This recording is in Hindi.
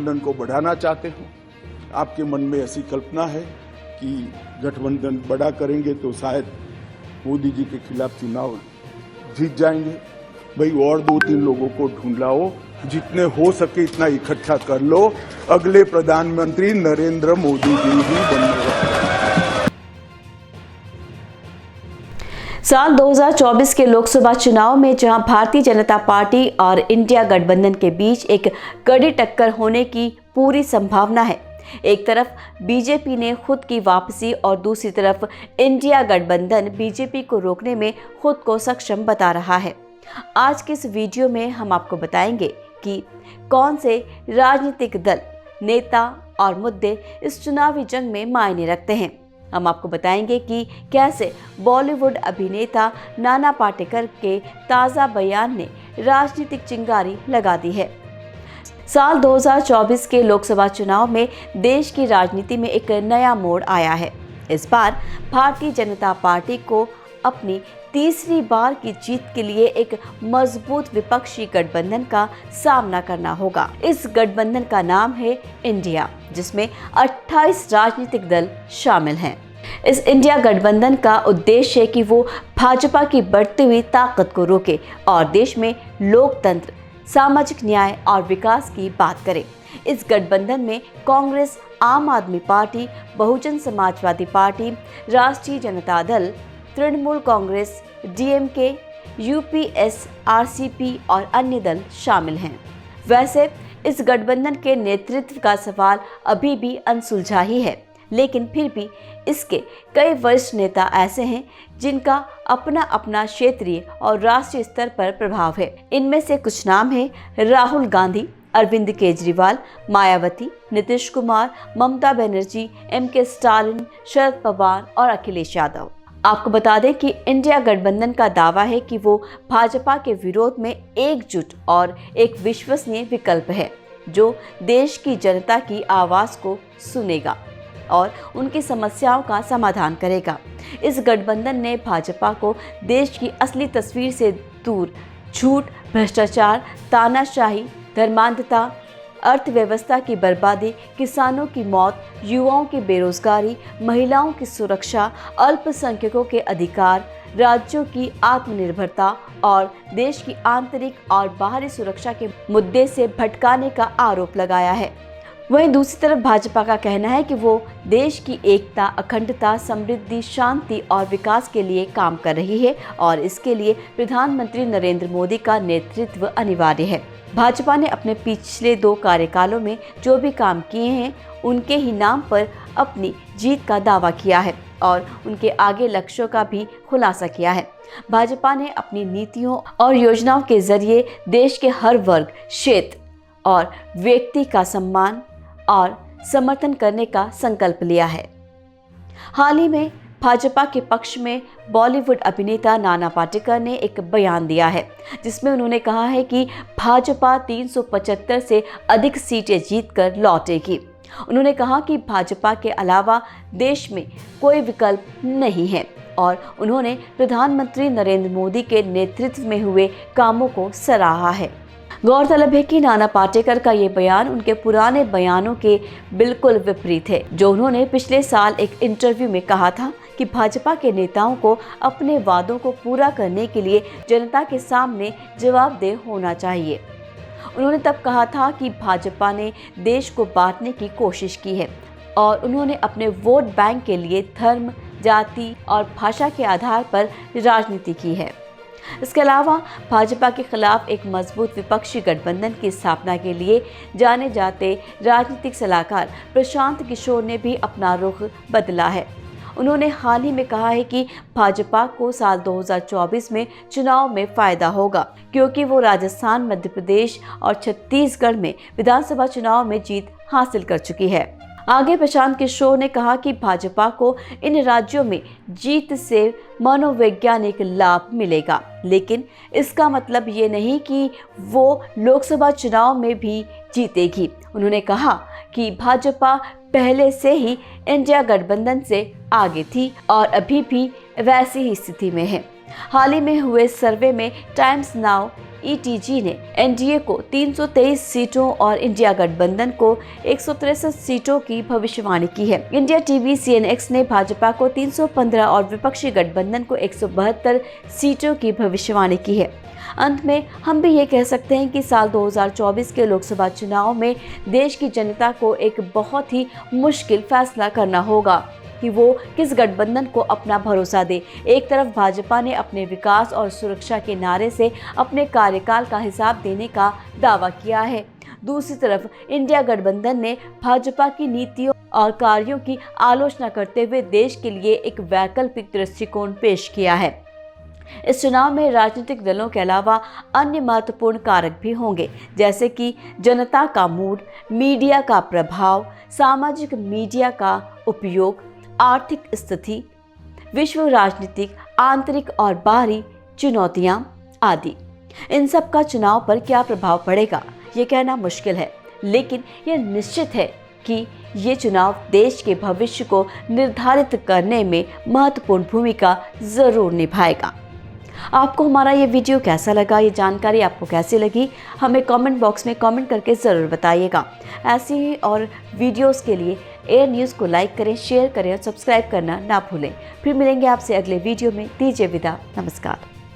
गठबंधन को बढ़ाना चाहते हो। आपके मन में ऐसी कल्पना है कि गठबंधन बड़ा करेंगे तो शायद मोदी जी के खिलाफ चुनाव जीत जाएंगे। भाई और 2-3 लोगों को ढूंढ लाओ, जितने हो सके इतना इकट्ठा कर लो, अगले प्रधानमंत्री नरेंद्र मोदी जी ही बनेंगे। साल 2024 के लोकसभा चुनाव में जहां भारतीय जनता पार्टी और इंडिया गठबंधन के बीच एक कड़ी टक्कर होने की पूरी संभावना है। एक तरफ बीजेपी ने खुद की वापसी और दूसरी तरफ इंडिया गठबंधन बीजेपी को रोकने में खुद को सक्षम बता रहा है। आज के इस वीडियो में हम आपको बताएंगे कि कौन से राजनीतिक दल, नेता और मुद्दे इस चुनावी जंग में मायने रखते हैं। हम आपको बताएंगे कि कैसे बॉलीवुड अभिनेता नाना पाटेकर के ताज़ा बयान ने राजनीतिक चिंगारी लगा दी है। साल 2024 के लोकसभा चुनाव में देश की राजनीति में एक नया मोड़ आया है। इस बार भारतीय जनता पार्टी को अपनी तीसरी बार की जीत के लिए एक मजबूत विपक्षी गठबंधन का सामना करना होगा। इस गठबंधन का नाम है इंडिया, जिसमें 28 राजनीतिक दल शामिल हैं। इस इंडिया गठबंधन का उद्देश्य है कि वो भाजपा की बढ़ती हुई ताकत को रोके और देश में लोकतंत्र, सामाजिक न्याय और विकास की बात करे। इस गठबंधन में कांग्रेस, आम आदमी पार्टी, बहुजन समाजवादी पार्टी, राष्ट्रीय Janata Dal, Trinamool Congress, DMK, UPS, RCP और अन्य दल शामिल हैं। वैसे इस गठबंधन के नेतृत्व का सवाल अभी भी अनसुलझा ही है, लेकिन फिर भी इसके कई वरिष्ठ नेता ऐसे हैं जिनका अपना अपना क्षेत्रीय और राष्ट्रीय स्तर पर प्रभाव है। इनमें से कुछ नाम हैं राहुल गांधी, अरविंद केजरीवाल, मायावती, नीतीश कुमार, ममता बनर्जी, एमके स्टालिन, शरद पवार और अखिलेश यादव। आपको बता दें कि इंडिया गठबंधन का दावा है कि वो भाजपा के विरोध में एकजुट और एक विश्वसनीय विकल्प है, जो देश की जनता की आवाज़ को सुनेगा और उनकी समस्याओं का समाधान करेगा। इस गठबंधन ने भाजपा को देश की असली तस्वीर से दूर झूठ, भ्रष्टाचार, तानाशाही, धर्मांधता, अर्थव्यवस्था की बर्बादी, किसानों की मौत, युवाओं की बेरोजगारी, महिलाओं की सुरक्षा, अल्पसंख्यकों के अधिकार, राज्यों की आत्मनिर्भरता और देश की आंतरिक और बाहरी सुरक्षा के मुद्दे से भटकाने का आरोप लगाया है। वहीं दूसरी तरफ भाजपा का कहना है कि वो देश की एकता, अखंडता, समृद्धि, शांति और विकास के लिए काम कर रही है और इसके लिए प्रधानमंत्री नरेंद्र मोदी का नेतृत्व अनिवार्य है। भाजपा ने अपने पिछले 2 कार्यकालों में जो भी काम किए हैं, उनके ही नाम पर अपनी जीत का दावा किया है और उनके आगे लक्ष्यों का भी खुलासा किया है। भाजपा ने अपनी नीतियों और योजनाओं के जरिए देश के हर वर्ग, क्षेत्र और व्यक्ति का सम्मान और समर्थन करने का संकल्प लिया है। हाल ही में भाजपा के पक्ष में बॉलीवुड अभिनेता नाना पाटेकर ने एक बयान दिया है, जिसमें उन्होंने कहा है कि भाजपा 375 से अधिक सीटें जीतकर लौटेगी। उन्होंने कहा कि भाजपा के अलावा देश में कोई विकल्प नहीं है और उन्होंने प्रधानमंत्री नरेंद्र मोदी के नेतृत्व में हुए कामों को सराहा है। गौरतलब है कि नाना पाटेकर का ये बयान उनके पुराने बयानों के बिल्कुल विपरीत है, जो उन्होंने पिछले साल एक इंटरव्यू में कहा था कि भाजपा के नेताओं को अपने वादों को पूरा करने के लिए जनता के सामने जवाबदेह होना चाहिए। उन्होंने तब कहा था कि भाजपा ने देश को बांटने की कोशिश की है और उन्होंने अपने वोट बैंक के लिए धर्म, जाति और भाषा के आधार पर राजनीति की है। इसके अलावा भाजपा के खिलाफ एक मजबूत विपक्षी गठबंधन की स्थापना के लिए जाने जाते राजनीतिक सलाहकार प्रशांत किशोर ने भी अपना रुख बदला है। उन्होंने हाल ही में कहा है कि भाजपा को साल 2024 में चुनाव में फायदा होगा, क्योंकि वो राजस्थान, मध्य प्रदेश और छत्तीसगढ़ में विधानसभा चुनाव में जीत हासिल कर चुकी है। आगे प्रशांत किशोर ने कहा कि भाजपा को इन राज्यों में जीत से मनोवैज्ञानिक लाभ मिलेगा, लेकिन इसका मतलब ये नहीं कि वो लोकसभा चुनाव में भी जीतेगी। उन्होंने कहा कि भाजपा पहले से ही इंडिया गठबंधन से आगे थी और अभी भी वैसी ही स्थिति में है। हाल ही में हुए सर्वे में टाइम्स नाउ ईटीजी ने एनडीए को 323 सीटों और इंडिया गठबंधन को 163 सीटों की भविष्यवाणी की है। इंडिया टीवी CNX ने भाजपा को 315 और विपक्षी गठबंधन को 172 सीटों की भविष्यवाणी की है। अंत में हम भी ये कह सकते हैं कि साल 2024 के लोकसभा चुनाव में देश की जनता को एक बहुत ही मुश्किल फैसला करना होगा कि वो किस गठबंधन को अपना भरोसा दे। एक तरफ भाजपा ने अपने विकास और सुरक्षा के नारे से अपने कार्यकाल का हिसाब देने का दावा किया है, दूसरी तरफ इंडिया गठबंधन ने भाजपा की नीतियों और कार्यों की आलोचना करते हुए देश के लिए एक वैकल्पिक दृष्टिकोण पेश किया है। इस चुनाव में राजनीतिक दलों के अलावा अन्य महत्वपूर्ण कारक भी होंगे, जैसे कि जनता का मूड, मीडिया का प्रभाव, सामाजिक मीडिया का उपयोग, आर्थिक स्थिति, विश्व राजनीतिक आंतरिक और बाहरी चुनौतियां आदि। इन सब का चुनाव पर क्या प्रभाव पड़ेगा ये कहना मुश्किल है, लेकिन यह निश्चित है कि ये चुनाव देश के भविष्य को निर्धारित करने में महत्वपूर्ण भूमिका जरूर निभाएगा। आपको हमारा ये वीडियो कैसा लगा, ये जानकारी आपको कैसी लगी, हमें कमेंट बॉक्स में कमेंट करके ज़रूर बताइएगा। ऐसी ही और वीडियोस के लिए एयर न्यूज़ को लाइक करें, शेयर करें और सब्सक्राइब करना ना भूलें। फिर मिलेंगे आपसे अगले वीडियो में। दीजिए विदा, नमस्कार।